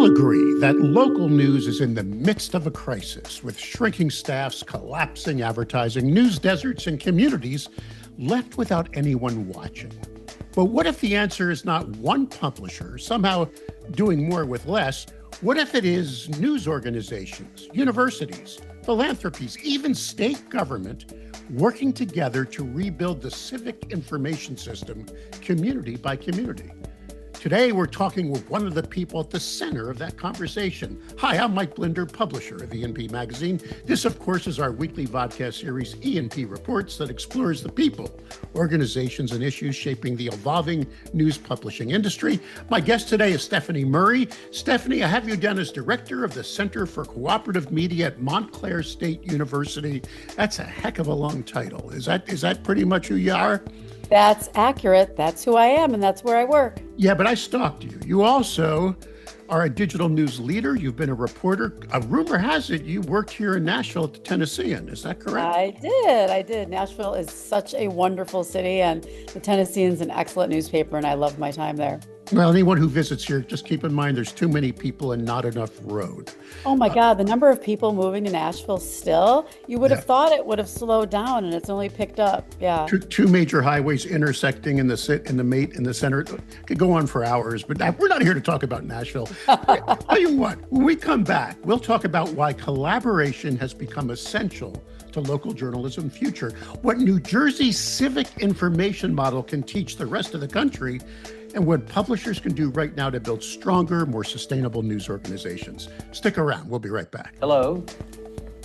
agree that local news is in the midst of a crisis, with shrinking staffs, collapsing advertising, news deserts, and communities left without anyone watching. But what if the answer is not one publisher somehow doing more with less? What if it is news organizations, universities, philanthropies, even state government working together to rebuild the civic information system community by community? Today, we're talking with one of the people at the center of that conversation. Hi, I'm Mike Blinder, publisher of E&P Magazine. This, of course, is our weekly vodcast series, E&P Reports, that explores the people, organizations, and issues shaping the evolving news publishing industry. My guest today is Stefanie Murray. Stefanie, I have you down as director of the Center for Cooperative Media at Montclair State University. That's a heck of a long title. Is that pretty much who you are? That's accurate. That's who I am, and that's where I work. Yeah, but I stalked you. You also are a digital news leader. You've been a reporter. A rumor has it you worked here in Nashville at the Tennessean. Is that correct? I did. Nashville is such a wonderful city, and the Tennessean's an excellent newspaper, and I loved my time there. Well, anyone who visits here, just keep in mind there's too many people and not enough road. Oh my God, the number of people moving to Nashville still, you would have thought it would have slowed down, and it's only picked up. Yeah. Two major highways intersecting in the center. Could go on for hours, but we're not here to talk about Nashville. Tell you what, when we come back, we'll talk about why collaboration has become essential to local journalism future, what New Jersey's civic information model can teach the rest of the country, and what publishers can do right now to build stronger, more sustainable news organizations. Stick around. We'll be right back. Hello,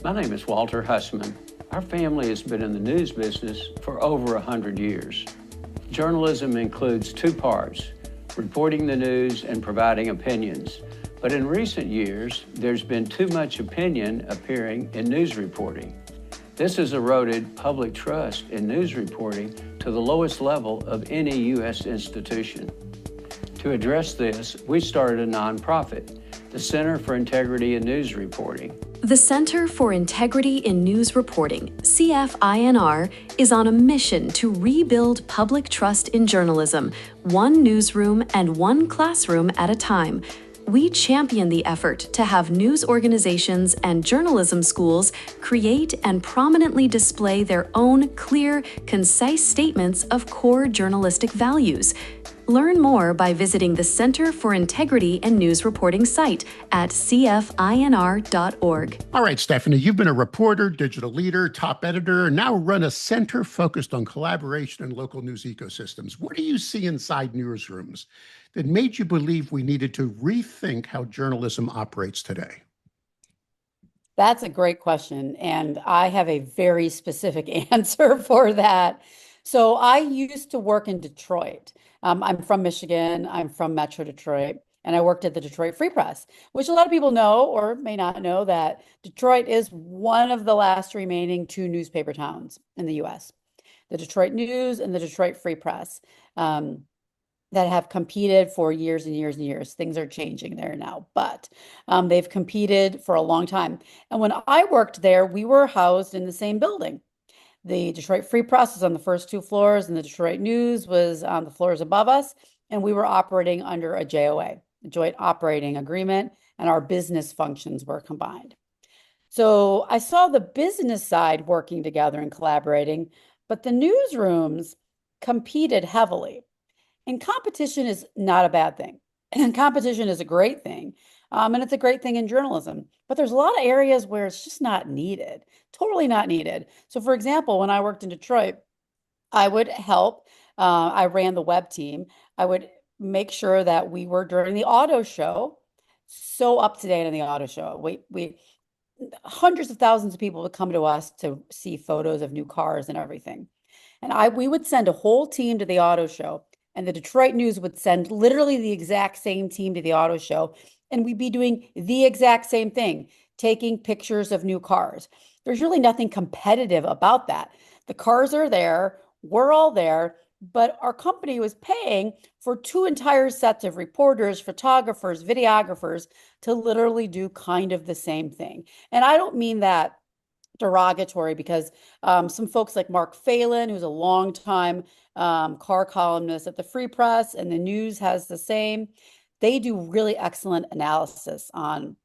my name is Walter Hussman. Our family has been in the news business for over 100 years. Journalism includes two parts, reporting the news and providing opinions. But in recent years, there's been too much opinion appearing in news reporting. This has eroded public trust in news reporting to the lowest level of any U.S. institution. To address this, we started a nonprofit, the Center for Integrity in News Reporting. The Center for Integrity in News Reporting, CFINR, is on a mission to rebuild public trust in journalism, one newsroom and one classroom at a time. We champion the effort to have news organizations and journalism schools create and prominently display their own clear, concise statements of core journalistic values. Learn more by visiting the Center for Integrity and News Reporting site at cfinr.org. All right, Stefanie, you've been a reporter, digital leader, top editor, and now run a center focused on collaboration and local news ecosystems. What do you see inside newsrooms that made you believe we needed to rethink how journalism operates today? That's a great question, and I have a very specific answer for that. So I used to work in Detroit. I'm from Michigan. I'm from Metro Detroit, and I worked at the Detroit Free Press, which a lot of people know or may not know that Detroit is one of the last remaining two newspaper towns in the U.S., the Detroit News and the Detroit Free Press, that have competed for years and years and years. Things are changing there now, but they've competed for a long time. And when I worked there, we were housed in the same building. The Detroit Free Press was on the first two floors, and the Detroit News was on the floors above us. And we were operating under a JOA, a joint operating agreement, and our business functions were combined. So I saw the business side working together and collaborating, but the newsrooms competed heavily. And competition is not a bad thing. And competition is a great thing. And it's a great thing in journalism. But there's a lot of areas where it's just not needed, totally not needed. So for example, when I worked in Detroit, I would help. I ran the web team. I would make sure that we were, during the auto show, so up to date on the auto show. We hundreds of thousands of people would come to us to see photos of new cars and everything. And we would send a whole team to the auto show. And the Detroit News would send literally the exact same team to the auto show. And we'd be doing the exact same thing, taking pictures of new cars. There's really nothing competitive about that. The cars are there, we're all there, but our company was paying for two entire sets of reporters, photographers, videographers to literally do kind of the same thing. And I don't mean that derogatory, because some folks like Mark Phelan, who's a longtime car columnist at the Free Press, and the News has the same. they do really excellent analysis on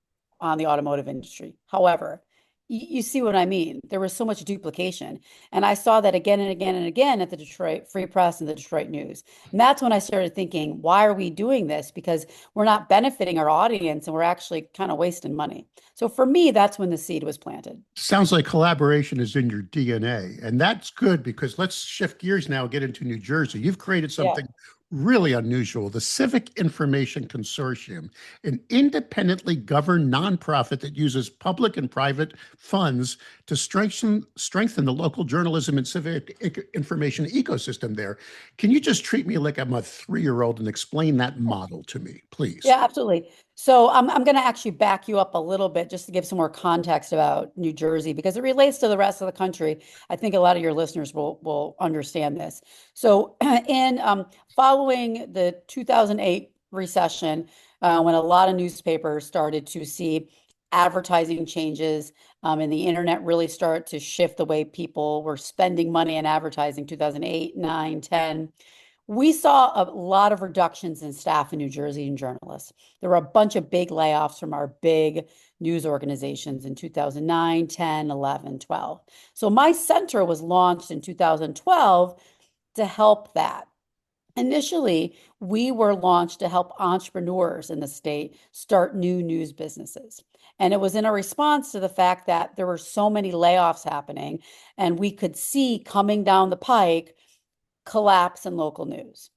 the automotive industry. However, you see what I mean? There was so much duplication. And I saw that again and again and again at the Detroit Free Press and the Detroit News. And that's when I started thinking, why are we doing this? Because we're not benefiting our audience and we're actually kind of wasting money. So for me, that's when the seed was planted. Sounds like collaboration is in your DNA. And that's good because let's shift gears now, get into New Jersey. You've created something really unusual, the Civic Information Consortium, an independently governed nonprofit that uses public and private funds to strengthen the local journalism and civic information ecosystem there. Can you just treat me like I'm a 3-year-old and explain that model to me, please? Yeah, absolutely. So I'm going to actually back you up a little bit just to give some more context about New Jersey because it relates to the rest of the country. I think a lot of your listeners will understand this. So in following the 2008 recession, when a lot of newspapers started to see advertising changes and the internet really started to shift the way people were spending money in advertising, 2008, 9, 10, we saw a lot of reductions in staff in New Jersey and journalists. There were a bunch of big layoffs from our big news organizations in 2009, 10, 11, 12. So my center was launched in 2012 to help that. Initially, we were launched to help entrepreneurs in the state start new news businesses. And it was in a response to the fact that there were so many layoffs happening, and we could see coming down the pike collapse in local news.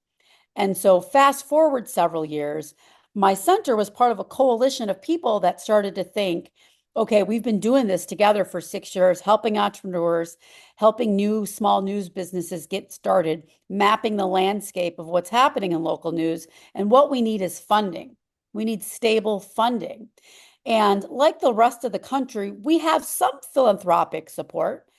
And so fast forward several years, my center was part of a coalition of people that started to think, okay, we've been doing this together for 6 years, helping entrepreneurs, helping new small news businesses get started, mapping the landscape of what's happening in local news. And what we need is funding. We need stable funding. And like the rest of the country, we have some philanthropic support.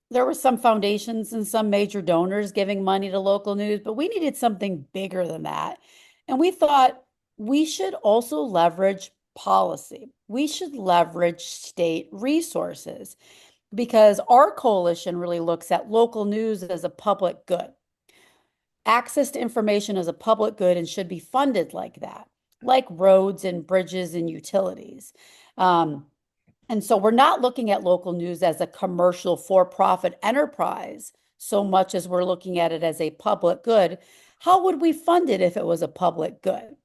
There were some foundations and some major donors giving money to local news, but we needed something bigger than that. And we thought we should also leverage policy. We should leverage state resources because our coalition really looks at local news as a public good. Access to information is a public good and should be funded like that, like roads and bridges and utilities. And so we're not looking at local news as a commercial for-profit enterprise so much as we're looking at it as a public good. How would we fund it if it was a public good?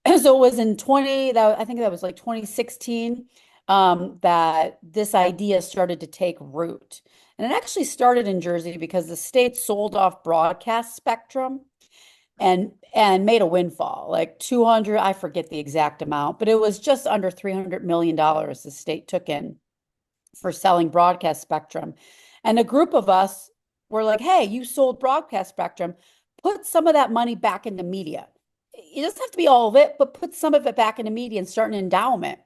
So it was in I think that was like 2016, that this idea started to take root. And it actually started in Jersey because the state sold off broadcast spectrum and made a windfall, like 200, I forget the exact amount, but it was just under $300 million the state took in for selling broadcast spectrum. And a group of us were like, hey, you sold broadcast spectrum, put some of that money back into media. It doesn't have to be all of it, but put some of it back into media and start an endowment.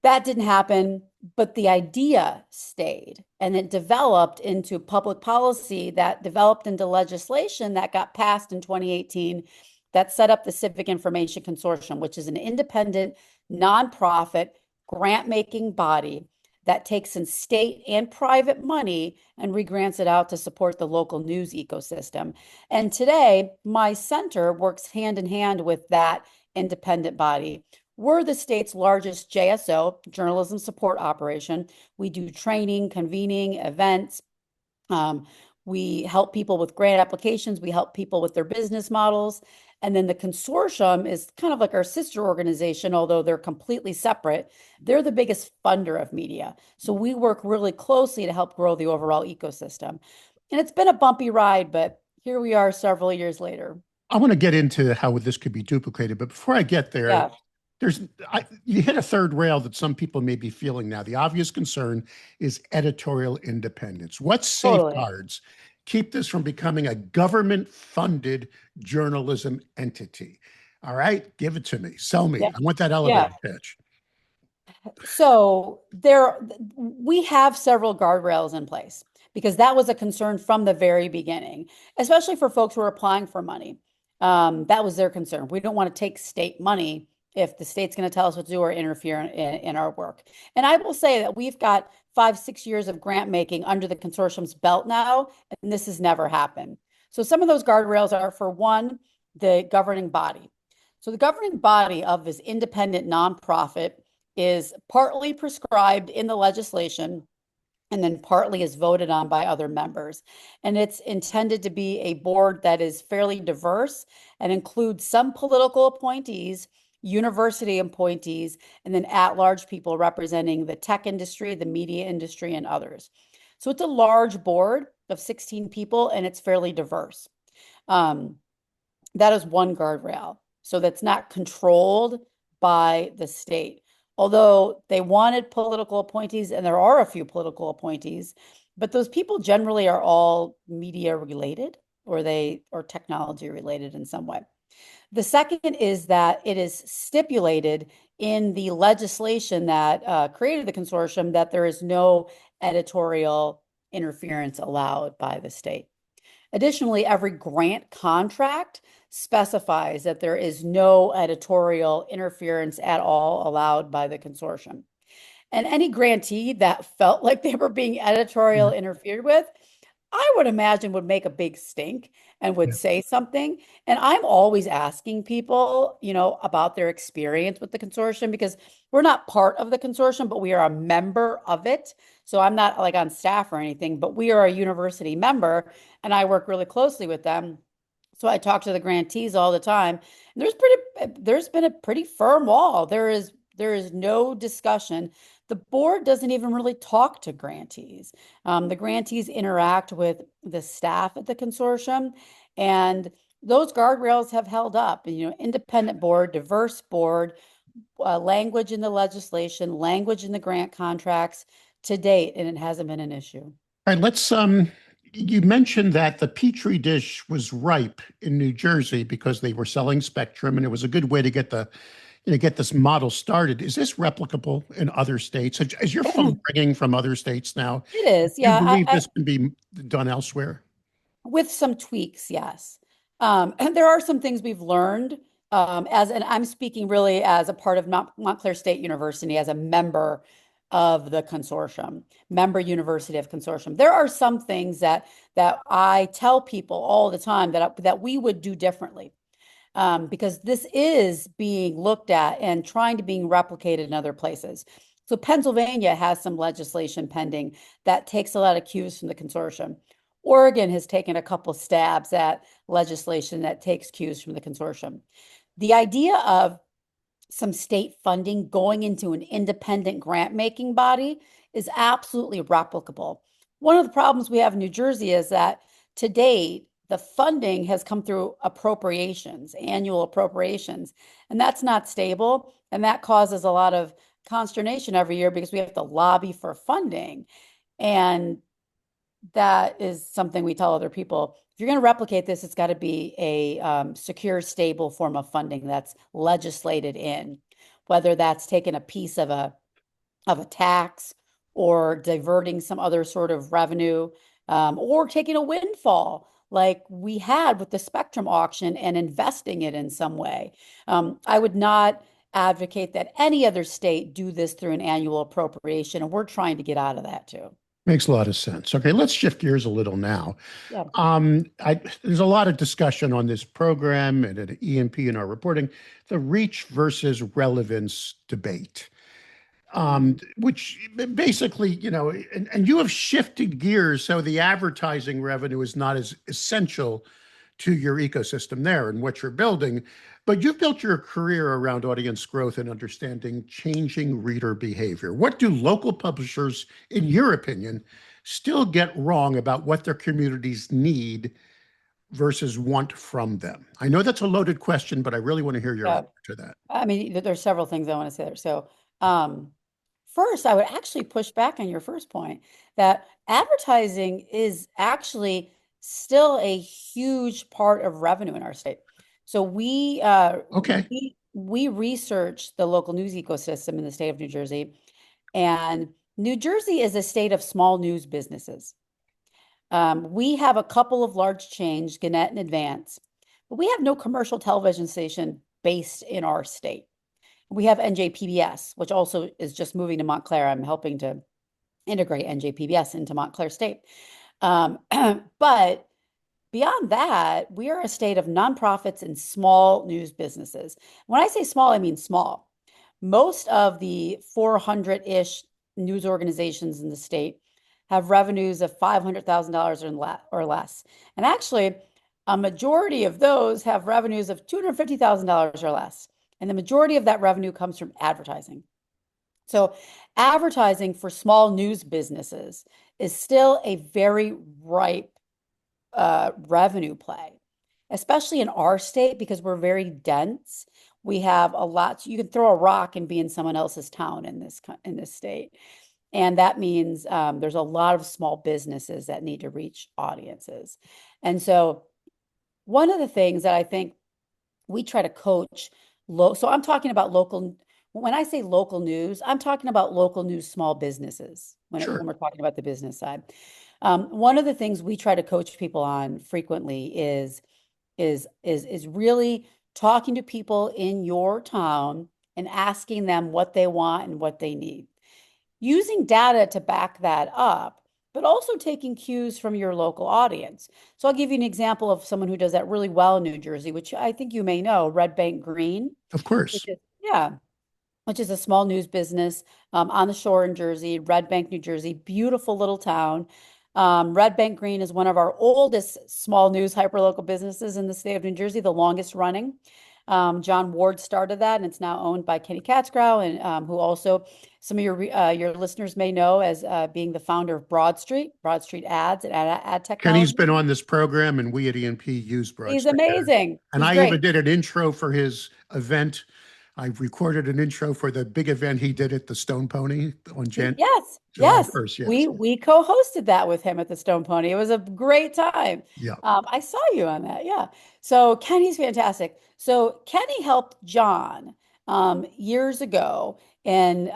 That didn't happen, but the idea stayed and it developed into public policy that developed into legislation that got passed in 2018 that set up the Civic Information Consortium, which is an independent, nonprofit, grant-making body that takes in state and private money and regrants it out to support the local news ecosystem. And today, my center works hand in hand with that independent body. We're the state's largest JSO, journalism support operation. We do training, convening, events. We help people with grant applications. We help people with their business models. And then the consortium is kind of like our sister organization, although they're completely separate. They're the biggest funder of media. So we work really closely to help grow the overall ecosystem. And it's been a bumpy ride, but here we are several years later. I want to get into how this could be duplicated, but before I get there, you hit a third rail that some people may be feeling now. The obvious concern is editorial independence. What safeguards keep this from becoming a government-funded journalism entity? All right, give it to me. Sell me. I want that elevator pitch. So we have several guardrails in place because that was a concern from the very beginning, especially for folks who are applying for money. That was their concern. We don't want to take state money if the state's going to tell us what to do or interfere in our work. And I will say that we've got 5-6 years of grant making under the consortium's belt now, and this has never happened. So some of those guardrails are, for one, the governing body. So the governing body of this independent nonprofit is partly prescribed in the legislation and then partly is voted on by other members. And it's intended to be a board that is fairly diverse and includes some political appointees, university appointees, and then at-large people representing the tech industry, the media industry, and others. So it's a large board of 16 people, and it's fairly diverse. That is one guardrail. So that's not controlled by the state. Although they wanted political appointees, and there are a few political appointees, but those people generally are all media related or technology related in some way. The second is that it is stipulated in the legislation that created the consortium that there is no editorial interference allowed by the state. Additionally, every grant contract specifies that there is no editorial interference at all allowed by the consortium. And any grantee that felt like they were being editorial interfered with, I would imagine would make a big stink and would say something. And I'm always asking people, about their experience with the consortium, because we're not part of the consortium, but we are a member of it. So I'm not like on staff or anything, but we are a university member and I work really closely with them. So I talk to the grantees all the time. And there's been a pretty firm wall. There is no discussion. The board doesn't even really talk to grantees. The grantees interact with the staff at the consortium, and those guardrails have held up. Independent board, diverse board, language in the legislation, language in the grant contracts to date, and it hasn't been an issue. All right, let's you mentioned that the Petri dish was ripe in New Jersey because they were selling Spectrum, and it was a good way to get this model started. Is this replicable in other states? Is your phone ringing from other states now? It is, yeah. Do you believe this can be done elsewhere? With some tweaks, yes. And there are some things we've learned and I'm speaking really as a part of Montclair State University, as a member of the consortium, member university of consortium. There are some things that I tell people all the time that we would do differently. Because this is being looked at and trying to being replicated in other places. So Pennsylvania has some legislation pending that takes a lot of cues from the consortium. Oregon has taken a couple stabs at legislation that takes cues from the consortium. The idea of some state funding going into an independent grant-making body is absolutely replicable. One of the problems we have in New Jersey is that to date, the funding has come through appropriations, annual appropriations, and that's not stable. And that causes a lot of consternation every year because we have to lobby for funding. And that is something we tell other people. If you're going to replicate this, it's got to be a secure, stable form of funding that's legislated in, whether that's taking a piece of a tax or diverting some other sort of revenue, or taking a windfall like we had with the Spectrum auction and investing it in some way. I would not advocate that any other state do this through an annual appropriation, and we're trying to get out of that too. Makes a lot of sense. Okay, let's shift gears a little now. Yeah. There's a lot of discussion on this program and at EMP in our reporting, the reach versus relevance debate. Which basically, and you have shifted gears so the advertising revenue is not as essential to your ecosystem there and what you're building, but you've built your career around audience growth and understanding changing reader behavior. What do local publishers, in your opinion, still get wrong about what their communities need versus want from them? I know that's a loaded question, but I really want to hear your answer to that. I mean, there's several things I want to say there. So, first, I would actually push back on your first point that advertising is actually still a huge part of revenue in our state. So we research the local news ecosystem in the state of New Jersey, and New Jersey is a state of small news businesses. We have a couple of large chains, Gannett and Advance, but we have no commercial television station based in our state. We have NJPBS, which also is just moving to Montclair. I'm helping to integrate NJPBS into Montclair State. But beyond that, we are a state of nonprofits and small news businesses. When I say small, I mean small. Most of the 400-ish news organizations in the state have revenues of $500,000 or less. And actually, a majority of those have revenues of $250,000 or less. And the majority of that revenue comes from advertising. So advertising for small news businesses is still a very ripe revenue play, especially in our state because we're very dense. We have a lot. You can throw a rock and be in someone else's town in this state. And that means there's a lot of small businesses that need to reach audiences. And so one of the things that I think we try to coach, so I'm talking about local, when I say local news, I'm talking about local news small businesses when we're talking about the business side. One of the things we try to coach people on frequently is really talking to people in your town and asking them what they want and what they need. Using data to back that up, but also taking cues from your local audience. So I'll give you an example of someone who does that really well in New Jersey, which I think you may know, Red Bank Green. Of course. Which is a small news business on the shore in Jersey, Red Bank, New Jersey, beautiful little town. Red Bank Green is one of our oldest small news hyperlocal businesses in the state of New Jersey, the longest running. John Ward started that, and it's now owned by Kenny Katzgrau, and who also some of your listeners may know as being the founder of Broad Street Ads and ad technology. Kenny's been on this program, and we at ENP use Broad Street. He's amazing. And I even did an intro for his event. I recorded an intro for the big event he did at the Stone Pony on July 1st. Yes. We co-hosted that with him at the Stone Pony. It was a great time. Yeah. I saw you on that. Yeah. So Kenny's fantastic. So Kenny helped John years ago, and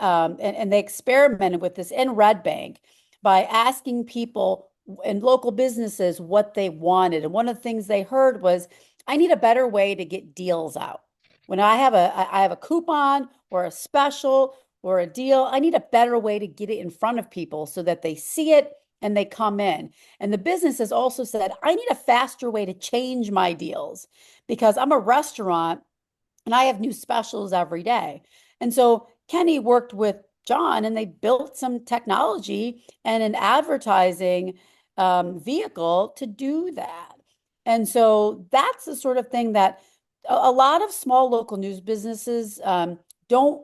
they experimented with this in Red Bank by asking people and local businesses what they wanted. And one of the things they heard was, I need a better way to get deals out. When I have a coupon or a special or a deal, I need a better way to get it in front of people so that they see it and they come in. And the businesses also said, I need a faster way to change my deals because I'm a restaurant and I have new specials every day. And so Kenny worked with John and they built some technology and an advertising vehicle to do that. And so that's the sort of thing that a lot of small local news businesses don't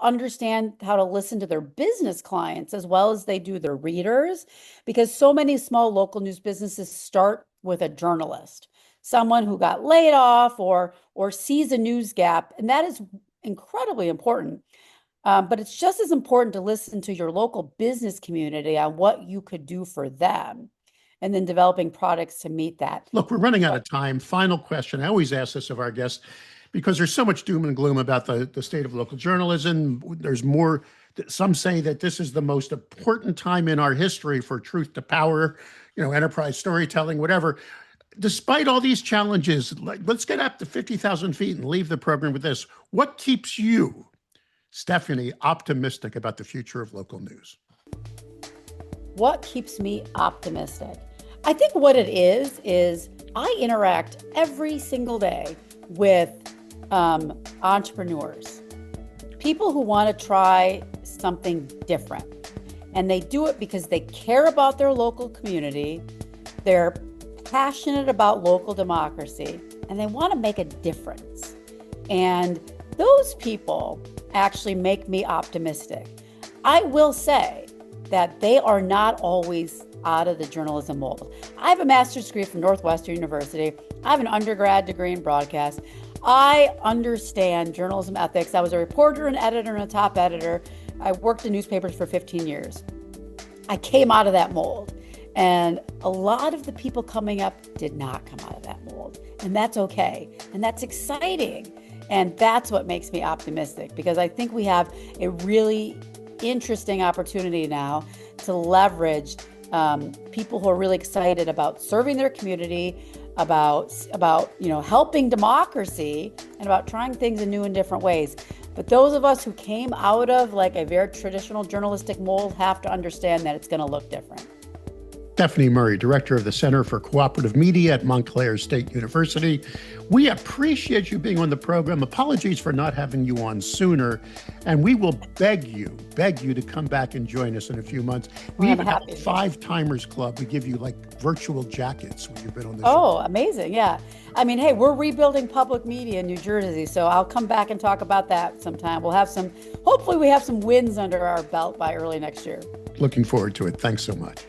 understand how to listen to their business clients as well as they do their readers, because so many small local news businesses start with a journalist, someone who got laid off or sees a news gap, and that is incredibly important. But it's just as important to listen to your local business community on what you could do for them, and then developing products to meet that. Look, we're running out of time. Final question. I always ask this of our guests because there's so much doom and gloom about the state of local journalism. There's more. Some say that this is the most important time in our history for truth to power, enterprise storytelling, whatever. Despite all these challenges, let's get up to 50,000 feet and leave the program with this. What keeps you, Stefanie, optimistic about the future of local news? What keeps me optimistic? I think what it is I interact every single day with entrepreneurs, people who want to try something different. And they do it because they care about their local community, they're passionate about local democracy, and they want to make a difference. And those people actually make me optimistic. I will say that they are not always out of the journalism mold. I have a master's degree from Northwestern University. I have an undergrad degree in broadcast. I understand journalism ethics. I was a reporter, an editor, and a top editor. I worked in newspapers for 15 years. I came out of that mold. And a lot of the people coming up did not come out of that mold. And that's okay. And that's exciting. And that's what makes me optimistic, because I think we have a really interesting opportunity now to leverage people who are really excited about serving their community, about helping democracy, and about trying things in new and different ways. But those of us who came out of like a very traditional journalistic mold have to understand that it's going to look different. Stefanie Murray, Director of the Center for Cooperative Media at Montclair State University. We appreciate you being on the program. Apologies for not having you on sooner. And we will beg you to come back and join us in a few months. We even have a 5-Timers Club. We give you like virtual jackets when you've been on the show. Oh, amazing. Yeah. I mean, hey, we're rebuilding public media in New Jersey, so I'll come back and talk about that sometime. Hopefully we have some wins under our belt by early next year. Looking forward to it. Thanks so much.